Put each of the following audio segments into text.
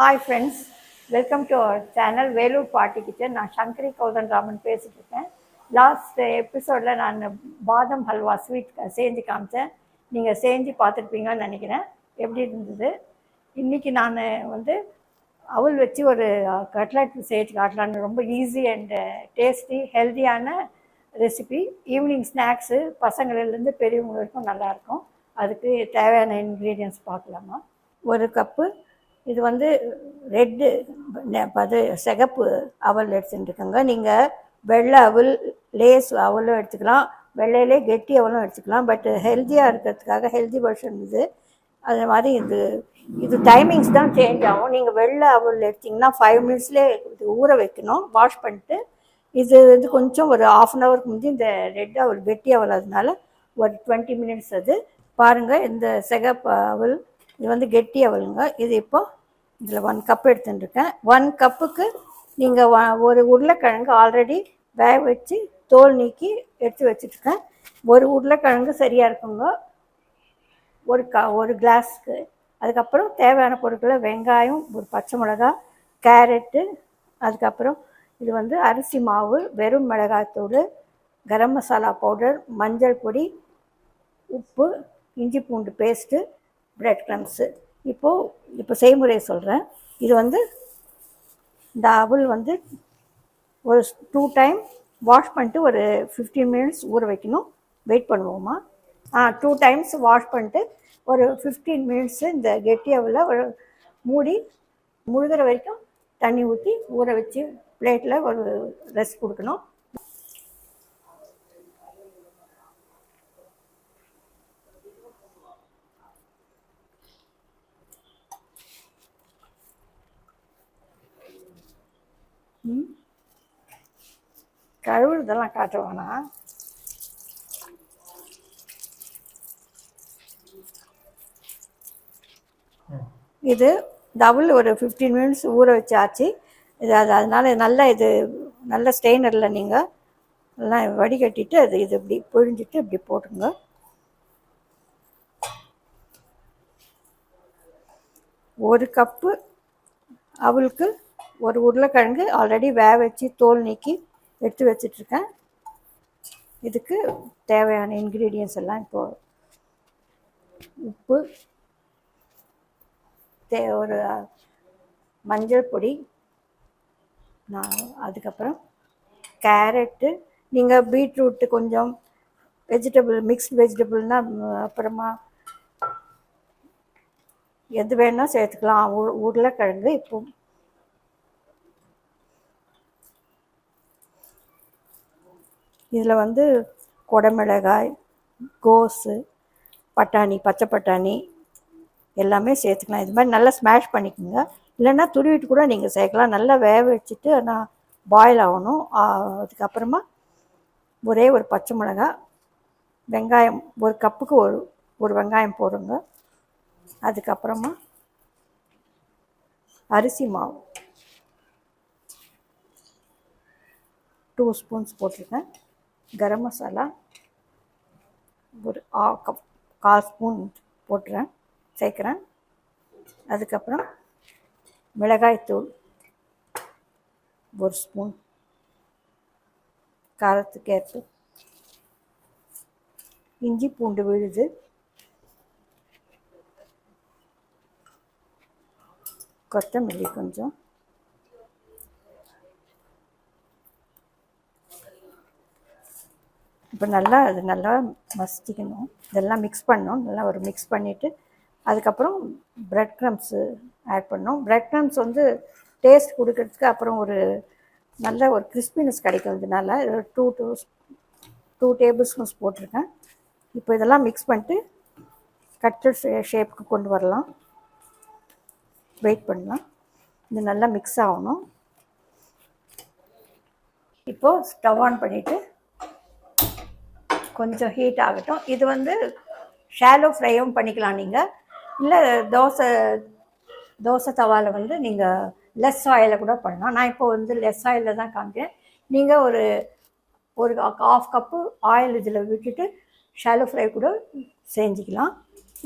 Hi friends, welcome to our channel Vellore Paati kitchen. நான் சங்கரி கௌதன்ராமன் பேசிகிட்டு இருக்கேன். லாஸ்ட் எபிசோடில் நான் பாதம் ஹல்வா ஸ்வீட் செஞ்சு காமிச்சேன். நீங்கள் செஞ்சு பார்த்துருப்பீங்கன்னு நினைக்கிறேன். எப்படி இருந்தது? இன்றைக்கி நான் அவல் வச்சு ஒரு கட்லட் செஞ்சு காட்டலான்னு. ரொம்ப ஈஸி அண்ட் டேஸ்டி ஹெல்த்தியான ரெசிபி. ஈவினிங் ஸ்நாக்ஸு பசங்களிலேருந்து பெரியவங்க வரைக்கும் நல்லாயிருக்கும். அதுக்கு தேவையான இன்க்ரீடியன்ட்ஸ் பார்க்கலாமா? ஒரு கப்பு இது ரெட்டு சிகப்பு அவல் எடுத்துட்டுருக்கோங்க. நீங்கள் வெள்ளை அவல் லேஸ் அவலும் எடுத்துக்கலாம், வெள்ளையிலே கெட்டி அவலும் எடுத்துக்கலாம். பட் ஹெல்த்தியாக இருக்கிறதுக்காக ஹெல்த்தி வெர்ஷன் இது. அது மாதிரி இது டைமிங்ஸ் தான் சேஞ்ச் ஆகும். நீங்கள் வெள்ளை அவல் எடுத்திங்கன்னா 5 மினிட்ஸ்லேயே இது ஊற வைக்கணும், வாஷ் பண்ணிட்டு. இது கொஞ்சம் ஒரு 1/2 ஹவருக்கு முந்தி இந்த ரெட் அவல் கெட்டி அவல், அதனால ஒரு 20 மினிட்ஸ். அது பாருங்கள், இந்த சிகப்பு அவல் இது கெட்டி அவலுங்க. இது இப்போ இதில் 1 கப் எடுத்துட்டுருக்கேன். 1 கப்புக்கு நீங்கள் ஒரு உருளைக்கிழங்கு ஆல்ரெடி வேக வச்சு தோல் நீக்கி எடுத்து வச்சுட்ருக்கேன். ஒரு உருளைக்கிழங்கு சரியாக இருக்குங்க ஒரு கிளாஸ்க்கு. அதுக்கப்புறம் தேவையான பொருட்களை வெங்காயம், ஒரு பச்சை மிளகா, கேரட்டு, அதுக்கப்புறம் இது அரிசி மாவு, வெறும் மிளகாய்த்தூள், கரம் மசாலா பவுடர், மஞ்சள் பொடி, உப்பு, இஞ்சி பூண்டு பேஸ்ட்டு, பிரெட் க்ரம்ஸு. இப்போ செய்முறை சொல்கிறேன். இது இந்த அவல் ஒரு 2 டைம் வாஷ் பண்ணிட்டு ஒரு 15 மினிட்ஸ் ஊற வைக்கணும். வெயிட் பண்ணுவோமா? 2 டைம்ஸ் வாஷ் பண்ணிட்டு ஒரு 15 மினிட்ஸு இந்த கெட்டி அவலை ஒரு மூடி முழுகிற வரைக்கும் தண்ணி ஊற்றி ஊற வச்சு பிளேட்டில் ஒரு ரெஸ்ட் கொடுக்கணும். கழுவுறதெல்லாம் காட்டுவானா? இது டபுள் ஒரு 15 மினிட்ஸ் ஊற வச்சாச்சு. அதனால் நல்ல ஸ்டெயினரில் நீங்கள் எல்லாம் வடிகட்டிட்டு இது இப்படி புழிஞ்சிட்டு இப்படி போட்டுங்க. ஒரு கப்பு அவளுக்கு ஒரு உருளைக்கிழங்கு ஆல்ரெடி வேக வச்சு தோல் நீக்கி எடுத்து வச்சிட்ருக்கேன். இதுக்கு தேவையான இன்க்ரீடியன்ஸ் எல்லாம் இப்போது உப்பு, ஒரு மஞ்சள் பொடி, அதுக்கப்புறம் கேரட்டு, நீங்கள் பீட்ரூட்டு, கொஞ்சம் வெஜிடபிள் மிக்ஸ்டு வெஜிடபிள்னால் அப்புறமா எது வேணால் சேர்த்துக்கலாம். உருளைக்கிழங்கு, இப்போ இதில் குடமிளகாய், கோஸு, பட்டாணி, பச்சை பட்டாணி எல்லாமே சேர்த்துக்கலாம். இது மாதிரி நல்லா ஸ்மாஷ் பண்ணிக்கோங்க. இல்லைன்னா துருவிட்டு கூட நீங்கள் சேர்க்கலாம். நல்லா வேக வச்சுட்டு ஆனால் பாயில் ஆகணும். அதுக்கப்புறமா ஒரே ஒரு பச்சை மிளகாய், வெங்காயம், ஒரு கப்புக்கு ஒரு வெங்காயம் போடுங்க. அதுக்கப்புறமா அரிசி மாவு 2 ஸ்பூன்ஸ் போட்டிருக்கேன். கரம் மசாலா ஒரு 1/4 ஸ்பூன் சேர்க்குறேன். அதுக்கப்புறம் மிளகாய்த்தூள் 1 ஸ்பூன் காரத்துக்கு ஏற்ப, இஞ்சி பூண்டு விழுது, கொத்தமல்லி கொஞ்சம், இப்போ நல்லா மசிக்கணும். இதெல்லாம் மிக்ஸ் பண்ணணும். நல்லா ஒரு மிக்ஸ் பண்ணிவிட்டு அதுக்கப்புறம் பிரெட் க்ரம்ஸு ஆட் பண்ணணும். பிரெட் க்ரம்ஸ் டேஸ்ட் கொடுக்கறதுக்கு அப்புறம் ஒரு நல்ல ஒரு கிறிஸ்பினஸ் கிடைக்கும். இதனால 2 டேபிள் ஸ்பூன்ஸ் போட்டிருக்கேன். இப்போ இதெல்லாம் மிக்ஸ் பண்ணிட்டு கட்லட் ஷேப்புக்கு கொண்டு வரலாம். வெயிட் பண்ணலாம். இது நல்லா மிக்ஸ் ஆகணும். இப்போது ஸ்டவ் ஆன் பண்ணிவிட்டு கொஞ்சம் ஹீட் ஆகட்டும். இது ஷாலோ ஃப்ரையும் பண்ணிக்கலாம் நீங்கள். இல்லை தோசை தவாவில் நீங்கள் லெஸ் ஆயிலில் கூட பண்ணலாம். நான் இப்போ லெஸ் ஆயிலில் தான் காமிக்கிறேன். நீங்கள் ஒரு 1/2 கப்பு ஆயில் இதில் விட்டுட்டு ஷாலோ ஃப்ரை கூட செஞ்சுக்கலாம்.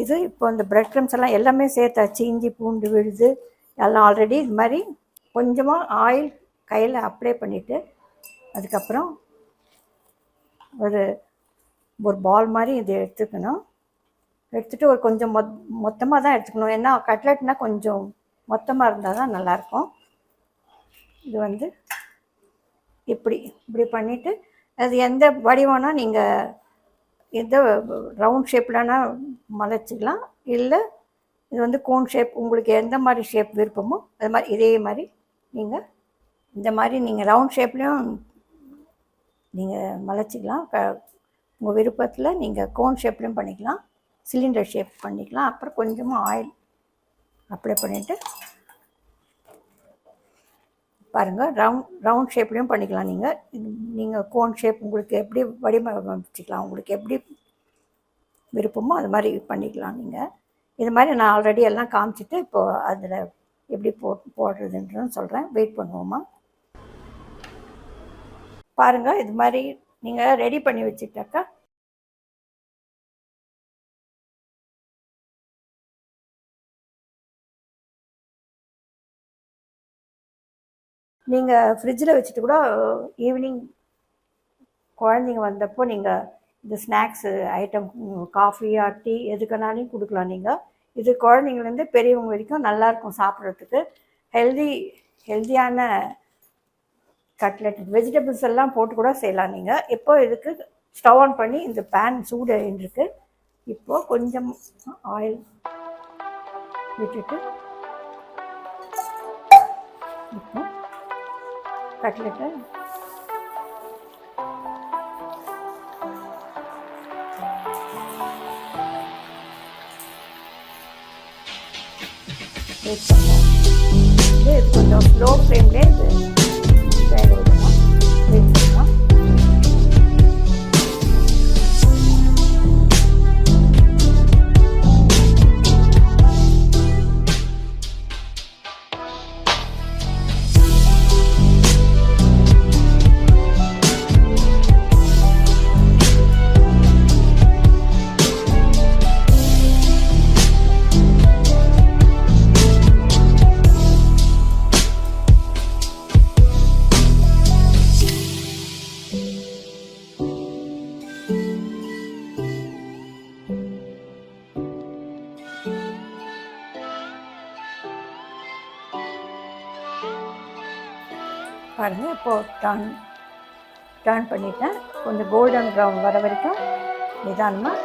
இது இப்போ இந்த பிரெட் க்ரம்ஸ் எல்லாம் எல்லாமே சேர்த்தாச்சு. இஞ்சி பூண்டு விழுது, எல்லாம் ஆல்ரெடி இது மாதிரி கொஞ்சமாக ஆயில் கையில் அப்ளை பண்ணிவிட்டு அதுக்கப்புறம் ஒரு ஒரு பால் மாதிரி இது எடுத்துக்கணும். எடுத்துகிட்டு ஒரு கொஞ்சம் மொத்தமாக தான் எடுத்துக்கணும். ஏன்னா கட்லெட்னால் கொஞ்சம் மொத்தமாக இருந்தால் தான் நல்லாயிருக்கும். இது வந்து இப்படி பண்ணிவிட்டு அது எந்த வடிவம்னா நீங்கள் எந்த ரவுண்ட் ஷேப்லனா மலைச்சிக்கலாம், இல்லை இது வந்து கோன் ஷேப், உங்களுக்கு எந்த மாதிரி ஷேப் விருப்பமோ அது மாதிரி இதே மாதிரி நீங்கள் இந்த மாதிரி நீங்கள் ரவுண்ட் ஷேப்லேயும் நீங்கள் மலைச்சிக்கலாம். உங்கள் விருப்பத்தில் நீங்கள் கோன் ஷேப்லேயும் பண்ணிக்கலாம், சிலிண்டர் ஷேப் பண்ணிக்கலாம். அப்புறம் கொஞ்சமாக ஆயில் அப்ளை பண்ணிவிட்டு பாருங்கள், ரவுண்ட் ஷேப்லேயும் பண்ணிக்கலாம். நீங்கள் கோன் ஷேப் உங்களுக்கு எப்படி வடிவமைச்சிக்கலாம், உங்களுக்கு எப்படி விருப்பமோ அது மாதிரி பண்ணிக்கலாம். நீங்கள் இது மாதிரி நான் ஆல்ரெடி எல்லாம் காமிச்சிட்டு இப்போது அதில் எப்படி போடுறதுன்றன்னு சொல்கிறேன். வெயிட் பண்ணுவோமா. பாருங்கள், இது மாதிரி நீங்கள் ரெடி பண்ணி வச்சுட்டாக்கா நீங்கள் ஃப்ரிட்ஜில் வச்சுட்டு கூட ஈவினிங் குழந்தைங்க வந்தப்போ நீங்கள் இந்த snacks item, coffee or tea எதுக்குனாலையும் கொடுக்கலாம். நீங்கள் இது குழந்தைங்கலேருந்து பெரியவங்க வரைக்கும் நல்லாயிருக்கும் சாப்பிட்றதுக்கு. ஹெல்தியான கட்லெட், வெஜிடபிள்ஸ் எல்லாம் போட்டு கூட செய்யலாம். நீங்கள் இப்போ இதுக்கு ஸ்டவ் ஆன் பண்ணி இந்த பேன் சூடு இருக்கு. இப்போது கொஞ்சம் ஆயில் விட்டுட்டு இப்போ கட்லெட்டை வெயிட் பண்ணுவோம். இது கொஞ்சம் ஸ்லோ ஃப்ளேம்லேயே இது வேக விடணும். வெயிட் பண்ணலாம். பாருங்கள், இப்போது டர்ன் பண்ணிட்டேன். கொஞ்சம் கோல்டன் ப்ரௌன் வர வரைக்கும் நிதானமாக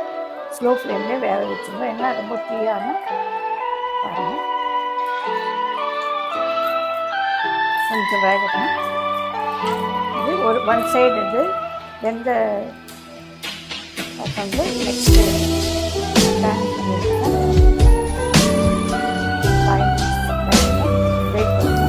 ஸ்லோ ஃப்ளேம்லேயே வேக வச்சுருங்க. ஏன்னா ரொம்ப தீயான பாருங்கள், கொஞ்சம் வேகட்டும். இது ஒன் சைடு இது எந்த வந்து நெக்ஸ்ட்டு டர்ன் பண்ணியிருக்கேன். வெயிட் பண்ணுங்கள்.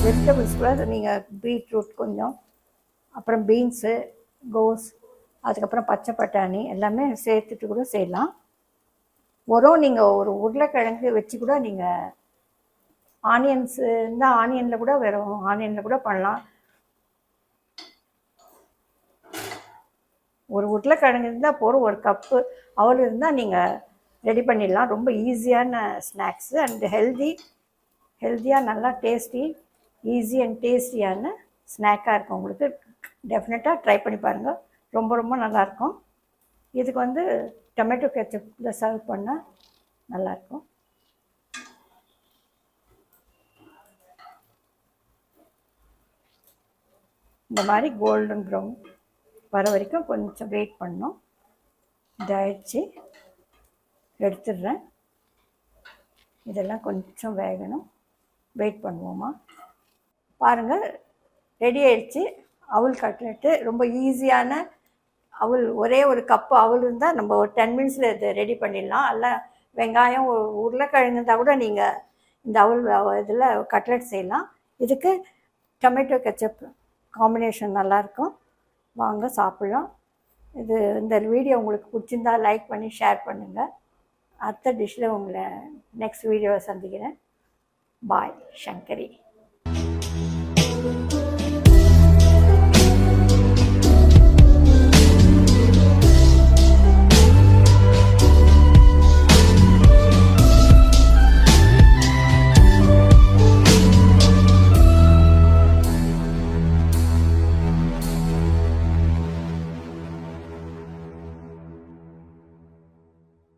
வெஜிடபிள்ஸ் கூட நீங்கள் பீட்ரூட் கொஞ்சம், அப்புறம் பீன்ஸு, கோஸ், அதுக்கப்புறம் பச்சை பட்டாணி எல்லாமே சேர்த்துட்டு கூட செய்யலாம். நீங்கள் ஒரு உருளைக்கிழங்கு வச்சு கூட நீங்கள் ஆனியன்ஸு இருந்தால் ஆனியனில் கூட வெறும் ஆனியனில் கூட பண்ணலாம். ஒரு உருளைக்கிழங்கு இருந்தால் போதும், ஒரு கப்பு அவல் இருந்தால் நீங்கள் ரெடி பண்ணிடலாம். ரொம்ப ஈஸியான ஸ்நாக்ஸு அண்ட் ஹெல்த்தியாக நல்லா டேஸ்டி, ஈஸி அண்ட் டேஸ்டியான ஸ்நாக்காக இருக்கும். உங்களுக்கு டெஃபினட்டாக ட்ரை பண்ணி பாருங்கள், ரொம்ப ரொம்ப நல்லாயிருக்கும். இதுக்கு வந்து டொமேட்டோ கெச்சப்பில் சர்வ் பண்ணால் நல்லாயிருக்கும். இந்த மாதிரி கோல்டன் ப்ரௌன் வர வரைக்கும் கொஞ்சம் வெயிட் பண்ணணும். இதாகிடுச்சு, எடுத்துடுறேன். இதெல்லாம் கொஞ்சம் வேகணும், வெயிட் பண்ணுவோமா. பாருங்கள், ரெடி ஆயிடுச்சு அவல் கட்லெட்டு. ரொம்ப ஈஸியான அவல், ஒரே ஒரு கப்பு அவல் இருந்தால் நம்ம ஒரு 10 மினிட்ஸில் இதை ரெடி பண்ணிடலாம். எல்லாம் வெங்காயம், உருளைக்கிழங்கு இருந்தால் கூட நீங்கள் இந்த அவல் இதில் கட்லெட் செய்யலாம். இதுக்கு டொமேட்டோ கெச்சப் காம்பினேஷன் நல்லாயிருக்கும். வாங்க சாப்பிட்லாம். இந்த வீடியோ உங்களுக்கு பிடிச்சிருந்தா லைக் பண்ணி ஷேர் பண்ணுங்கள். அடுத்த டிஷ்ஷில் உங்களை நெக்ஸ்ட் வீடியோவை சந்திக்கிறேன். பாய். சங்கரி.